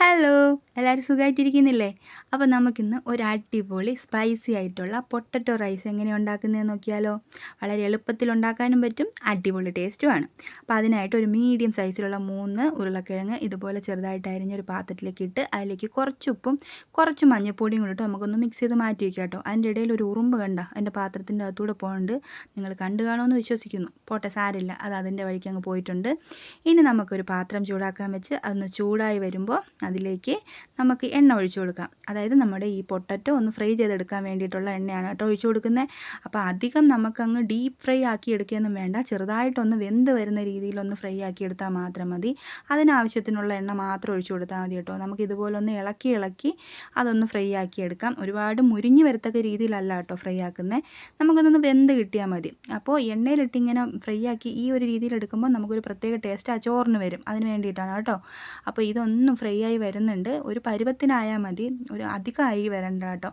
Hello എല്ലാവരും സുഖമായിട്ടിരിക്കുന്നില്ലേ? അപ്പോൾ നമുക്കിന്ന് ഒരു അടിപൊളി സ്പൈസി ആയിട്ടുള്ള പൊട്ടറ്റോ റൈസ് എങ്ങനെ ഉണ്ടാക്കുന്നതെന്ന് നോക്കിയാലോ? വളരെ എളുപ്പത്തിൽ ഉണ്ടാക്കാനും പറ്റും, അടിപൊളി ടേസ്റ്റുമാണ്. അപ്പോൾ അതിനായിട്ട് ഒരു മീഡിയം സൈസിലുള്ള 3 ഉരുളക്കിഴങ്ങ് ഇതുപോലെ ചെറുതായിട്ട് അരിഞ്ഞൊരു പാത്രത്തിലേക്ക് ഇട്ട് അതിലേക്ക് കുറച്ച് ഉപ്പും കുറച്ച് മഞ്ഞൾപ്പൊടിയും കൂടിയിട്ട് നമുക്കൊന്ന് മിക്സ് ചെയ്ത് മാറ്റി വയ്ക്കാം കേട്ടോ. അതിൻ്റെ ഇടയിൽ ഒരു ഉറുമ്പ് കണ്ട എൻ്റെ പാത്രത്തിൻ്റെ അകത്തൂടെ പോകുന്നുണ്ട്. നിങ്ങൾ കണ്ടു കാണുമെന്ന് വിശ്വസിക്കുന്നു. പോട്ടെ, സാരില്ല, അത് അതിൻ്റെ വഴിക്ക് അങ്ങ് പോയിട്ടുണ്ട്. ഇനി നമുക്കൊരു പാത്രം ചൂടാക്കാൻ വെച്ച് അതൊന്ന് ചൂടായി വരുമ്പോൾ അതിലേക്ക് നമുക്ക് എണ്ണ ഒഴിച്ചു കൊടുക്കാം. അതായത് നമ്മുടെ ഈ പൊട്ടറ്റോ ഒന്ന് ഫ്രൈ ചെയ്തെടുക്കാൻ വേണ്ടിയിട്ടുള്ള എണ്ണയാണ് കേട്ടോ ഒഴിച്ചു കൊടുക്കുന്നത്. അപ്പോൾ അധികം നമുക്കങ്ങ് ഡീപ്പ് ഫ്രൈ ആക്കി എടുക്കുകയൊന്നും വേണ്ട, ചെറുതായിട്ടൊന്ന് വെന്ത് വരുന്ന രീതിയിലൊന്ന് ഫ്രൈ ആക്കി എടുത്താൽ മാത്രം മതി. അതിനാവശ്യത്തിനുള്ള എണ്ണ മാത്രം ഒഴിച്ചു കൊടുത്താൽ മതി കേട്ടോ. നമുക്ക് ഇതുപോലെ ഒന്ന് ഇളക്കി അതൊന്ന് ഫ്രൈ ആക്കി എടുക്കാം. ഒരുപാട് മുരിഞ്ഞ് വരത്തക്ക രീതിയിലല്ല കേട്ടോ ഫ്രൈ ആക്കുന്നത്, നമുക്കൊന്ന് വെന്ത് കിട്ടിയാൽ മതി. അപ്പോൾ എണ്ണയിലിട്ട് ഇങ്ങനെ ഫ്രൈ ആക്കി ഈ ഒരു രീതിയിൽ എടുക്കുമ്പോൾ നമുക്കൊരു പ്രത്യേക ടേസ്റ്റ് ആ ചോറിന് വരും, അതിന് വേണ്ടിയിട്ടാണ് കേട്ടോ. അപ്പോൾ ഇതൊന്നും ഫ്രൈ ആയി വരുന്നുണ്ട്, ഒരു പരുവത്തിനായാൽ മതി, ഒരു അധികമായി വരണ്ട കേട്ടോ.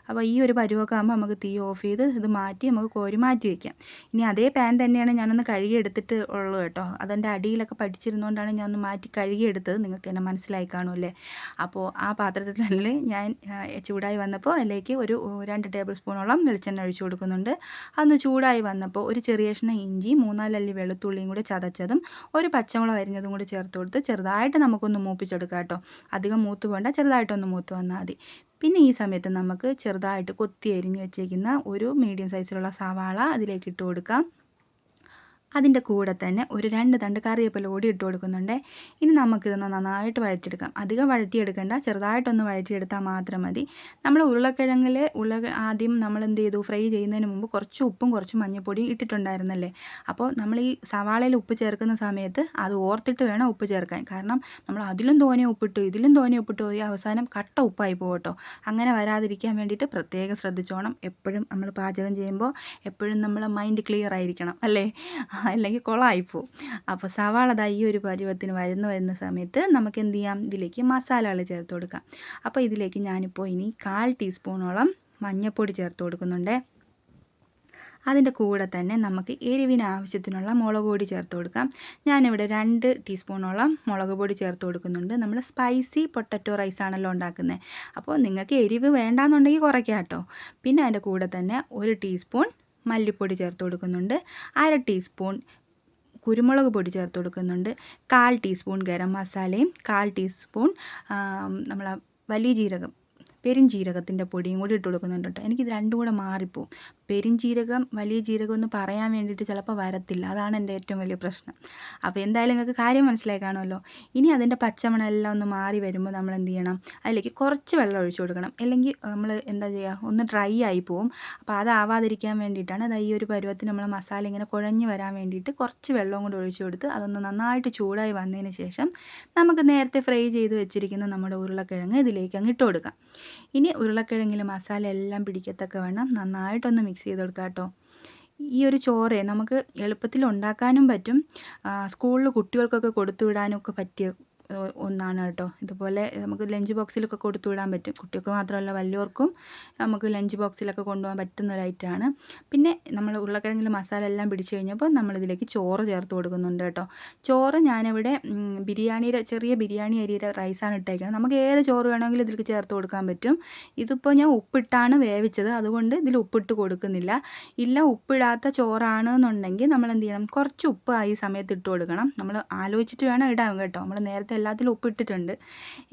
അപ്പോൾ ഈ ഒരു പരുവൊക്കെ ആകുമ്പോൾ നമുക്ക് തീ ഓഫ് ചെയ്ത് ഇത് മാറ്റി നമുക്ക് കോരി മാറ്റി വയ്ക്കാം. ഇനി അതേ പാൻ തന്നെയാണ് ഞാനൊന്ന് കഴുകി എടുത്തിട്ട് ഉള്ളൂ കേട്ടോ. അതിൻ്റെ അടിയിലൊക്കെ പഠിച്ചിരുന്നുകൊണ്ടാണ് ഞാൻ ഒന്ന് മാറ്റി കഴുകിയെടുത്തത്, നിങ്ങൾക്ക് എന്നെ മനസ്സിലായി കാണുമല്ലേ. അപ്പോൾ ആ പാത്രത്തിൽ തന്നെ ഞാൻ ചൂടായി വന്നപ്പോൾ അതിലേക്ക് ഒരു 2 ടേബിൾ സ്പൂണോളം വെളിച്ചെണ്ണ ഒഴിച്ചു കൊടുക്കുന്നുണ്ട്. അതൊന്ന് ചൂടായി വന്നപ്പോൾ ഒരു ചെറിയ കഷ്ണം ഇഞ്ചി, 3-4 അല്ലി വെളുത്തുള്ളിയും കൂടി ചതച്ചതും ഒരു പച്ചമുളക് അരിഞ്ഞതും കൂടി ചേർത്ത് കൊടുത്ത് ചെറുതായിട്ട് നമുക്കൊന്ന് മൂപ്പിച്ചെടുക്കാം കേട്ടോ. അധികം മൂത്ത് വേണ്ട, ചെറുതായിട്ടൊന്ന് മൂത്ത് വന്നാൽ മതി. പിന്നെ ഈ സമയത്ത് നമുക്ക് ചെറുതായിട്ട് കൊത്തി അരിഞ്ഞ് വെച്ചേക്കുന്ന ഒരു മീഡിയം സൈസിലുള്ള സവാള അതിലേക്ക് ഇട്ട് കൊടുക്കാം. അതിൻ്റെ കൂടെ തന്നെ ഒരു 2 തണ്ട് കറിവേപ്പില കൂടി ഇട്ട് കൊടുക്കുന്നുണ്ട്. ഇനി നമുക്കിതൊന്ന് നന്നായിട്ട് വഴറ്റിയെടുക്കാം. അധികം വഴറ്റിയെടുക്കേണ്ട, ചെറുതായിട്ടൊന്ന് വഴറ്റിയെടുത്താൽ മാത്രം മതി. നമ്മൾ ഉരുളക്കിഴങ്ങിൽ ആദ്യം നമ്മൾ എന്ത് ചെയ്തു, ഫ്രൈ ചെയ്യുന്നതിന് മുമ്പ് കുറച്ച് ഉപ്പും കുറച്ച് മഞ്ഞൾപ്പൊടിയും ഇട്ടിട്ടുണ്ടായിരുന്നല്ലേ. അപ്പോൾ നമ്മൾ ഈ സവാളയിൽ ഉപ്പ് ചേർക്കുന്ന സമയത്ത് അത് ഓർത്തിട്ട് വേണം ഉപ്പ് ചേർക്കാൻ. കാരണം നമ്മൾ അതിലും തോനെ ഉപ്പിട്ടു ഇതിലും തോനെ ഉപ്പിട്ട് പോയി അവസാനം കട്ട ഉപ്പായി പോകും കേട്ടോ. അങ്ങനെ വരാതിരിക്കാൻ വേണ്ടിയിട്ട് പ്രത്യേകം ശ്രദ്ധിച്ചോണം. എപ്പോഴും നമ്മൾ പാചകം ചെയ്യുമ്പോൾ എപ്പോഴും നമ്മളെ മൈൻഡ് ക്ലിയർ ആയിരിക്കണം അല്ലേ, അല്ലെങ്കിൽ കുളമായിപ്പോവും. അപ്പോൾ സവാള ഈ ഒരു പരുവത്തിന് വരുന്ന സമയത്ത് നമുക്ക് എന്ത് ചെയ്യാം, ഇതിലേക്ക് മസാലകൾ ചേർത്ത് കൊടുക്കാം. അപ്പോൾ ഇതിലേക്ക് ഞാനിപ്പോൾ ഇനി 1/4 ടീസ്പൂണോളം മഞ്ഞൾപ്പൊടി ചേർത്ത് കൊടുക്കുന്നുണ്ട്. അതിൻ്റെ കൂടെ തന്നെ നമുക്ക് എരിവിന് ആവശ്യത്തിനുള്ള മുളക് പൊടി ചേർത്ത് കൊടുക്കാം. ഞാനിവിടെ 2 ടീസ്പൂണോളം മുളക് പൊടി ചേർത്ത് കൊടുക്കുന്നുണ്ട്. നമ്മൾ സ്പൈസി പൊട്ടറ്റോ റൈസ് ആണല്ലോ ഉണ്ടാക്കുന്നത്, അപ്പോൾ നിങ്ങൾക്ക് എരിവ് വേണ്ടാന്നുണ്ടെങ്കിൽ കുറയ്ക്കാം കേട്ടോ. പിന്നെ അതിൻ്റെ കൂടെ തന്നെ 1 ടീസ്പൂൺ മല്ലിപ്പൊടി ചേർത്ത് കൊടുക്കുന്നുണ്ട്, 1/2 ടീസ്പൂൺ കുരുമുളക് പൊടി ചേർത്ത് കൊടുക്കുന്നുണ്ട്, 1/4 ടീസ്പൂൺ ഗരം മസാലയും 1/4 ടീസ്പൂൺ നമ്മളെ വലിയ ജീരകം പെരുംജീരകത്തിൻ്റെ പൊടിയും കൂടി ഇട്ട് കൊടുക്കുന്നുണ്ട് കേട്ടോ. എനിക്കിത് രണ്ടും കൂടെ മാറിപ്പോവും. പെരുംജീരകം വലിയ ജീരകം എന്ന് പറയാൻ വേണ്ടിയിട്ട് ചിലപ്പോൾ വരത്തില്ല, അതാണ് എൻ്റെ ഏറ്റവും വലിയ പ്രശ്നം. അപ്പോൾ എന്തായാലും നിങ്ങൾക്ക് കാര്യം മനസ്സിലായി കാണുമല്ലോ. ഇനി അതിൻ്റെ പച്ചമണം എല്ലാം ഒന്ന് മാറി വരുമ്പോൾ നമ്മൾ എന്ത് ചെയ്യണം, അതിലേക്ക് കുറച്ച് വെള്ളം ഒഴിച്ചു കൊടുക്കണം. അല്ലെങ്കിൽ നമ്മൾ എന്താ ചെയ്യുക, ഒന്ന് ഡ്രൈ ആയി പോവും. അപ്പോൾ അതാവാതിരിക്കാൻ വേണ്ടിയിട്ടാണ് ഈ ഒരു പരുവത്തിന് നമ്മൾ മസാല ഇങ്ങനെ കുഴഞ്ഞ് വരാൻ വേണ്ടിയിട്ട് കുറച്ച് വെള്ളവും കൂടി ഒഴിച്ചു കൊടുത്ത് അതൊന്ന് നന്നായിട്ട് ചൂടായി വന്നതിന് ശേഷം നമുക്ക് നേരത്തെ ഫ്രൈ ചെയ്ത് വെച്ചിരിക്കുന്ന നമ്മുടെ ഉരുളക്കിഴങ്ങ് ഇതിലേക്ക് അങ്ങ് ഇട്ട് കൊടുക്കാം. ഇനി ഉരുളക്കിഴങ്ങിൽ മസാല എല്ലാം പിടിക്കത്തക്ക വേണം നന്നായിട്ടൊന്ന് മിക്സ് ചെയ്ത് കൊടുക്കാം കേട്ടോ. ഈ ഒരു ചോറ് നമുക്ക് എളുപ്പത്തിൽ ഉണ്ടാക്കാനും പറ്റും, സ്കൂളിൽ കുട്ടികൾക്കൊക്കെ കൊടുത്തു വിടാനൊക്കെ പറ്റിയ ഒന്നാണ് കേട്ടോ. ഇതുപോലെ നമുക്ക് ലഞ്ച് ബോക്സിലൊക്കെ കൊടുത്തു വിടാൻ പറ്റും. കുട്ടികൾക്ക് മാത്രമല്ല വലിയവർക്കും നമുക്ക് ലഞ്ച് ബോക്സിലൊക്കെ കൊണ്ടുപോകാൻ പറ്റുന്ന ഒരു ഐറ്റമാണ്. പിന്നെ നമ്മൾ ഉരുളക്കിഴങ്ങിൽ മസാല എല്ലാം പിടിച്ചു കഴിഞ്ഞപ്പോൾ നമ്മളിതിലേക്ക് ചോറ് ചേർത്ത് കൊടുക്കുന്നുണ്ട് കേട്ടോ. ചോറ് ഞാനിവിടെ ചെറിയ ബിരിയാണി അരിയുടെ റൈസാണ് ഇട്ടേക്കുന്നത്. നമുക്ക് ഏത് ചോറ് വേണമെങ്കിലും ഇതിലേക്ക് ചേർത്ത് കൊടുക്കാൻ പറ്റും. ഇതിപ്പോൾ ഞാൻ ഉപ്പിട്ടാണ് വേവിച്ചത്, അതുകൊണ്ട് ഇതിൽ ഉപ്പിട്ട് കൊടുക്കുന്നില്ല. ഇല്ല, ഉപ്പിടാത്ത ചോറാണെന്നുണ്ടെങ്കിൽ നമ്മൾ എന്ത് ചെയ്യണം, കുറച്ച് ഉപ്പ് ഈ സമയത്ത് ഇട്ട് കൊടുക്കണം. നമ്മൾ ആലോചിച്ചിട്ട് വേണം ഇടാൻ കേട്ടോ. നമ്മൾ നേരത്തെ എല്ലാത്തിലും ഉപ്പിട്ടിട്ടുണ്ട്.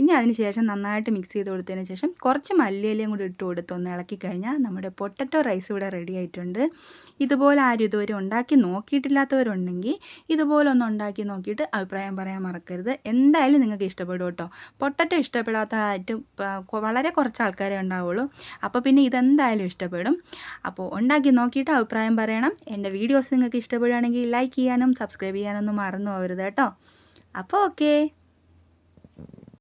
ഇനി അതിന് ശേഷം നന്നായിട്ട് മിക്സ് ചെയ്ത് കൊടുത്തതിന് ശേഷം കുറച്ച് മല്ലിയിലയും കൂടി ഇട്ട് കൊടുത്ത് ഒന്ന് ഇളക്കി കഴിഞ്ഞാൽ നമ്മുടെ പൊട്ടറ്റോ റൈസ് ഇവിടെ റെഡി ആയിട്ടുണ്ട്. ഇതുപോലെ ആരും ഇതുവരെ ഉണ്ടാക്കി നോക്കിയിട്ടില്ലാത്തവരുണ്ടെങ്കിൽ ഇതുപോലെ ഒന്ന് ഉണ്ടാക്കി നോക്കിയിട്ട് അഭിപ്രായം പറയാൻ മറക്കരുത്. എന്തായാലും നിങ്ങൾക്ക് ഇഷ്ടപ്പെടും കേട്ടോ. പൊട്ടറ്റോ ഇഷ്ടപ്പെടാത്തതായിട്ട് വളരെ കുറച്ച് ആൾക്കാരെ ഉണ്ടാവുള്ളൂ. അപ്പോൾ പിന്നെ ഇതെന്തായാലും ഇഷ്ടപ്പെടും. അപ്പോൾ ഉണ്ടാക്കി നോക്കിയിട്ട് അഭിപ്രായം പറയണം. എൻ്റെ വീഡിയോസ് നിങ്ങൾക്ക് ഇഷ്ടപ്പെടുകയാണെങ്കിൽ ലൈക്ക് ചെയ്യാനും സബ്സ്ക്രൈബ് ചെയ്യാനൊന്നും മറന്നു പോകരുത് കേട്ടോ. അപ്പോൾ ഓക്കേ.